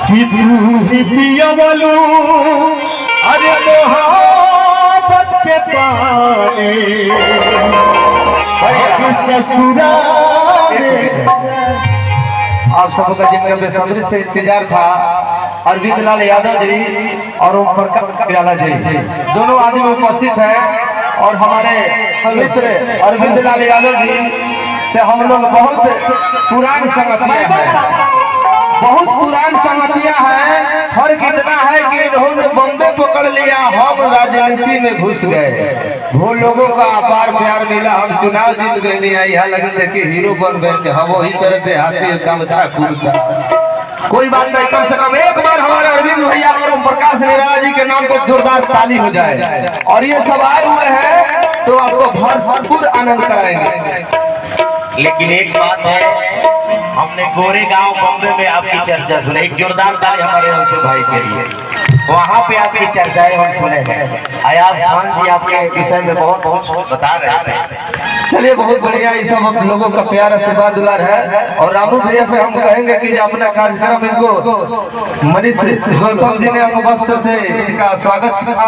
कि तू ही पिया वालू अरे मोहब्बत के पानी ससुराल। आप सबका जिनका बेसब्री से इंतजार था अरविंद लाल यादव जी और ओम प्रकाश निराला जी दोनों आदमी उपस्थित हैं और हमारे मित्र अरविंद लाल यादव जी से हम लोग बहुत पुरान संगतियां हैं, बहुत पुरान संगतियां हैं। फर्क इतना है कि इन्होंने बम्बे पकड़ लिया, हम राजनीति में घुस गए। वो लोगों का अपार प्यार मिला, हम चुनाव जीत गए। नहीं यहाँ लगे कि हीरो बन गए, हम वही तरह से हाथी गमछा खुलता। कोई बात नहीं, कम से कम एक बार हमारे अरविंद भैया और ओम प्रकाश निराला जी के नाम पर जोरदार ताली हो जाए। और ये सब आए हुए हैं तो आपको भरपूर आनंद कराएंगे। लेकिन एक बात है, हमने गोरेगांव बॉम्बे में आपकी चर्चा सुनी, एक जोरदार ताली हमारे अंशु भाई के लिए। वहाँ पे आपकी चर्चाएं हम सुने हैं। अयाज खान जी आपके विषय में बहुत कुछ बता रहे थे। चलिए बहुत बढ़िया, ये सब हम लोगों का प्यार आशीर्वाद दुलार है। और रामू भैया से हम कहेंगे कि अपना कार्यक्रम इनको मनीष गौतम जी ने वस्त्र से इनका स्वागत किया।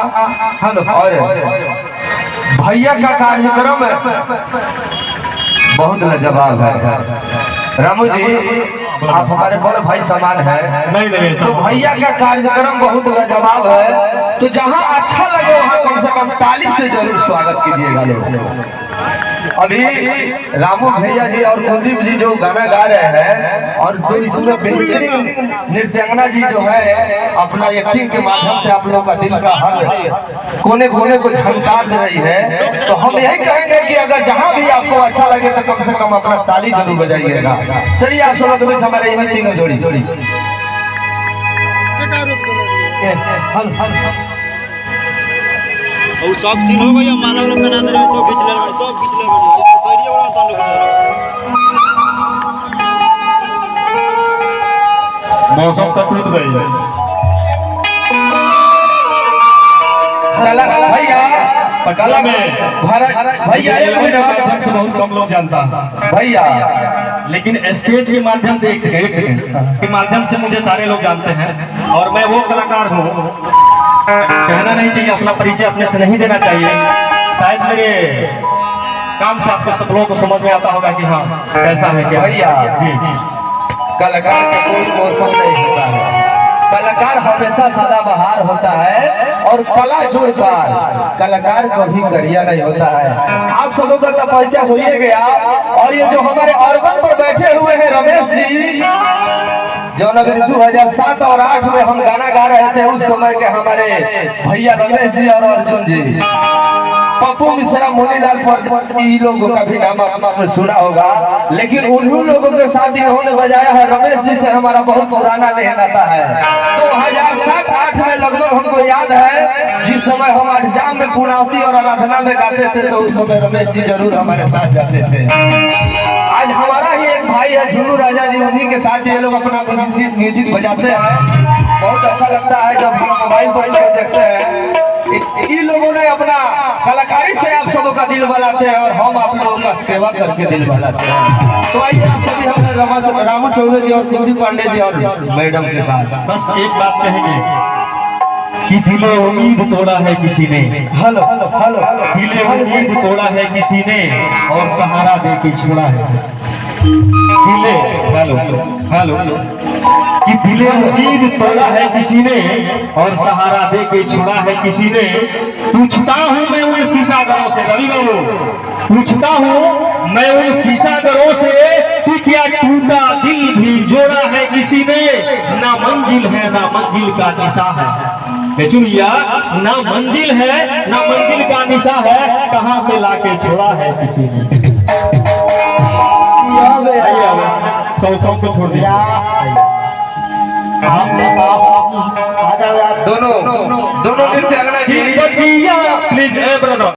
और भैया का कार्यक्रम बहुत लाजवाब है। रामू जी आप हमारे बड़े भाई समान हैं, तो भैया का कार्यक्रम बहुत लाजवाब है। तो जहाँ अच्छा लगे वहाँ कम से कम ताली से जरूर स्वागत कीजिएगा लोग। अभी रामू भैया जी और कुलदीप जी जो गाना गा रहे हैं और जो इसमें बेहतरीन नृत्यांगना जी जो है अपना एक्टिंग के माध्यम से आप लोगों का दिल का हर कोने कोने को झलकार दे रही है। तो हम यही कहेंगे कि अगर जहाँ भी आपको अच्छा लगे तो कम से कम अपना ताली जरूर बजाइएगा। चलिए आप सब लोग हमारे यही तीनों जोड़ी जोड़ी और सब सीन हो गया, माला वाला बना दे रहे, सब खींच ले रहे, सब खींच ले रहे, साइडिया वाला तान लोग मौसम तक टूट गई है। भैया पटना में भैया माध्यम से बहुत कम लोग जानता है भैया, लेकिन स्टेज के माध्यम से एक सेकंड के माध्यम से मुझे सारे लोग जानते हैं। और मैं वो कलाकार हूँ, कहना नहीं चाहिए, अपना परिचय अपने से नहीं देना चाहिए। शायद मेरे काम से आपको सब लोगों को समझ में आता होगा कि हाँ कैसा है क्या। भैया जी कलाकार का कोई मौसम नहीं होता है, कलाकार हमेशा सदाबहार होता है। और कला जोड़कर कलाकार कभी करिया नहीं होता है। आप सबों का तो परिचय हो ही गया। और ये जो हमारे ऑर्गन पर बैठे हुए हैं रमेश जी, जो नगर 2007 और 2008 में हम गाना गा रहे थे, उस समय के हमारे भैया रमेश जी और अर्जुन जी, पप्पू मिश्रा, मोनीलाल प्रजापति लोगों का भी नाम आपने सुना होगा। लेकिन उन्हीं लोगों के साथ इन्होंने बजाया है। रमेश जी से हमारा बहुत पुराना लेन आता है। 2007-8 में लगभग हमको याद है, जिस समय हम एग्जाम में पुनावती और आराधना में गाते थे, तो उस समय रमेश जी जरूर हमारे साथ जाते थे। आज हमारा ही एक भाई है झुन्नू राजा जी, उन्हीं के साथ ये लोग अपना म्यूजिक बजाते हैं। बहुत अच्छा लगता है जब हम मोबाइल पर देखते हैं। इन लोगों ने अपना कलाकारी से आप सबों का दिल बहलाते हैं और हम आप लोगों का सेवा करके दिल बहलाते हैं। तो आइए आप सभी हमारे रामू चौबे जी और कुलदीप पांडे जी और मैडम के साथ बस एक बात कहेंगे कि दिले उम्मीद तोड़ा है किसी ने, हेलो हेलो हेलो, दिले उम्मीद तोड़ा है किसी ने और सहारा दे के छोड़ा है दिले, हेलो हेलो, कि दिले उम्मीद तोड़ा है किसी ने और सहारा दे के छोड़ा है किसी ने। पूछता हूँ मैं उन शीशागरों से, रवि बाबू पूछता हूँ मैं उन शीशागरों से कि क्या टूटा दिल भी जोड़ा है किसी ने। ना मंजिल है ना मंजिल का निशा है, चुनिया ना मंजिल है ना मंजिल का निशा है, कहाँ पे लाके छोड़ा है किसी ने। सौ को छोड़ दिया। दोनों नृत्यांगना जी प्लीज ब्रदर।